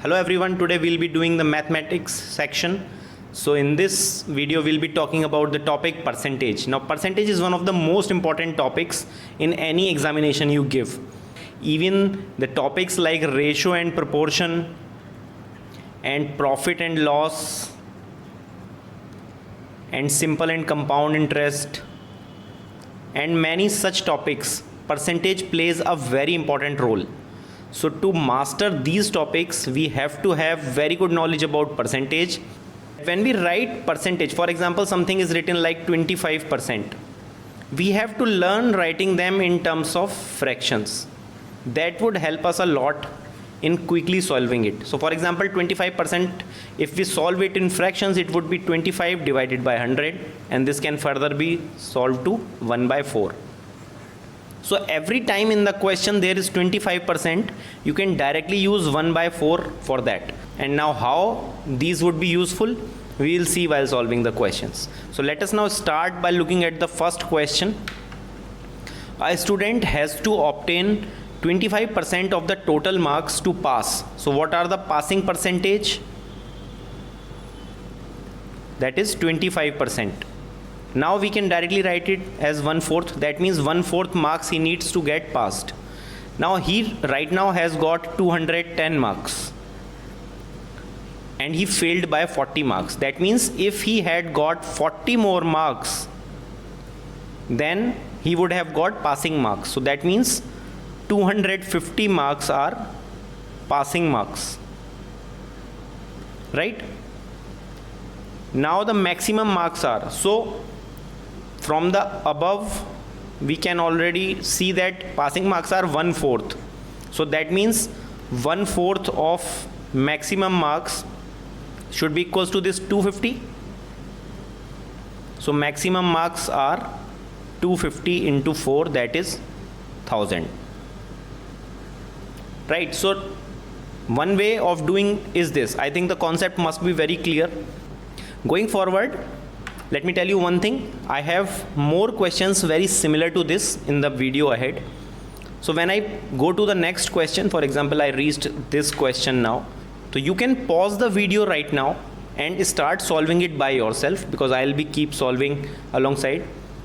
Hello everyone, today we'll be doing the mathematics section. So in this video we'll be talking about the topic percentage. Now percentage is one of the most important topics in any examination you give. Even the topics like ratio and proportion and profit and loss and simple and compound interest and many such topics, percentage plays a very important role. So to master these topics, we have to have very good knowledge about percentage. When we write percentage, for example, something is written like 25%. We have to learn writing them in terms of fractions. That would help us a lot in quickly solving it. So for example, 25%, if we solve it in fractions, it would be 25 divided by 100, and this can further be solved to 1 by 4. So every time in the question there is 25%, you can directly use 1 by 4 for that. And now how these would be useful, we will see while solving the questions. So let us now start by looking at the first question. A student has to obtain 25% of the total marks to pass. So what are the passing percentage? That is 25%. Now we can directly write it as 1/4. That means 1/4 marks he needs to get passed. Now he right now has got 210 marks and he failed by 40 marks. That means if he had got 40 more marks, then he would have got passing marks. So that means 250 marks are passing marks, right? Now the maximum marks are, so from the above we can already see that passing marks are 1/4. So that means 1/4 of maximum marks should be equals to this 250. So maximum marks are 250 into 4, that is 1000. Right, so one way of doing is this. I think the concept must be very clear. Going forward, let me tell you one thing. I have more questions very similar to this in the video ahead. So when I go to the next question, for example, I reached this question now. So you can pause the video right now and start solving it by yourself, because I'll be keep solving alongside.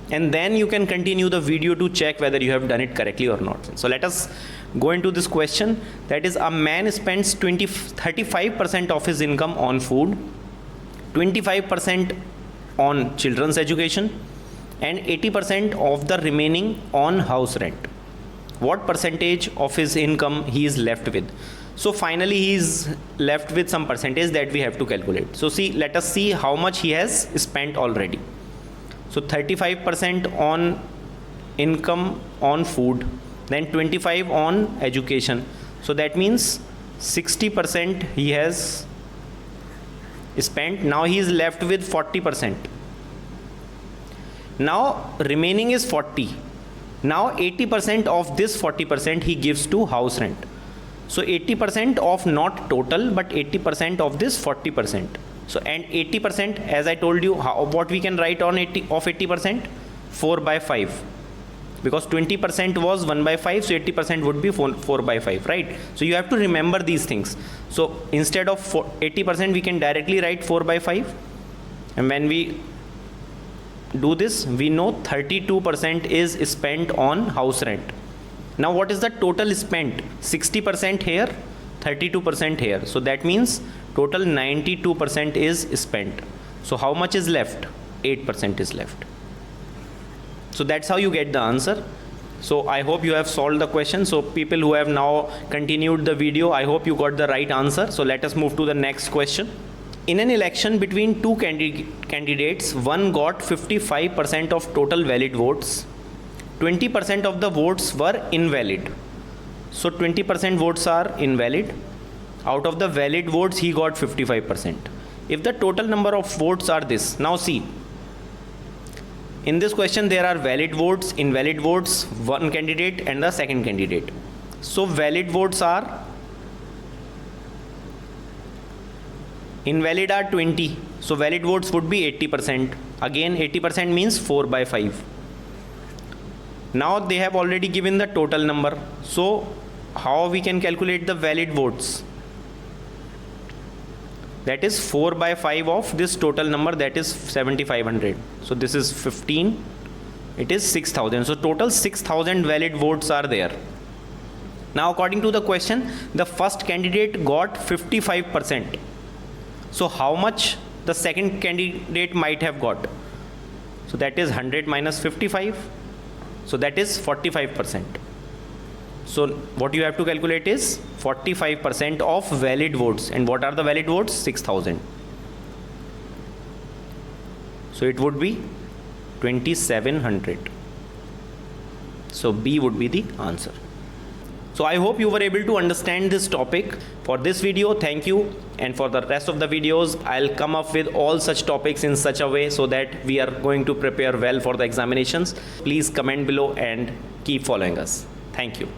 And then you can continue the video to check whether you have done it correctly or not. So let us go into this question. That is, a man spends 35% of his income on food, 25% on children's education, and 80% of the remaining on house rent. What percentage of his income he is left with? So finally he is left with some percentage that we have to calculate. So see, let us see how much he has spent already. So 35% on income on food, then 25 on education. So that means 60% he has spent. Now he is left with 40%. Now remaining is 40. Now 80% of this 40% he gives to house rent. So 80% of not total, but 80% of this 40%. So and 80%, as I told you, what we can write on 80%? 4 by 5. Because 20% was 1 by 5, so 80% would be 4 by 5, right? So you have to remember these things. So instead of 80%, we can directly write 4 by 5. And when we do this, we know 32% is spent on house rent. Now what is the total spent? 60% here, 32% here. So that means total 92% is spent. So how much is left? 8% is left. So that's how you get the answer. So I hope you have solved the question. So people who have now continued the video, I hope you got the right answer. So let us move to the next question. In an election between two candidates, one got 55% of total valid votes. 20% of the votes were invalid. So 20% votes are invalid. Out of the valid votes, he got 55%. If the total number of votes are this, now see, in this question there are valid votes, invalid votes, one candidate and the second candidate. So valid votes are, invalid are 20. So valid votes would be 80%. Again 80% means 4 by 5. Now they have already given the total number. So how we can calculate the valid votes? that is 4 by 5 of this total number, that is 7500. So this is 15, it is 6000. So total 6000 valid votes are there. Now according to the question, the first candidate got 55%. So how much the second candidate might have got? So that is 100 minus 55. So that is 45%. So what you have to calculate is 45% of valid votes. And what are the valid votes? 6000. So it would be 2700. So B would be the answer. So I hope you were able to understand this topic. For this video, thank you. And for the rest of the videos, I'll come up with all such topics in such a way so that we are going to prepare well for the examinations. Please comment below and keep following us. Thank you.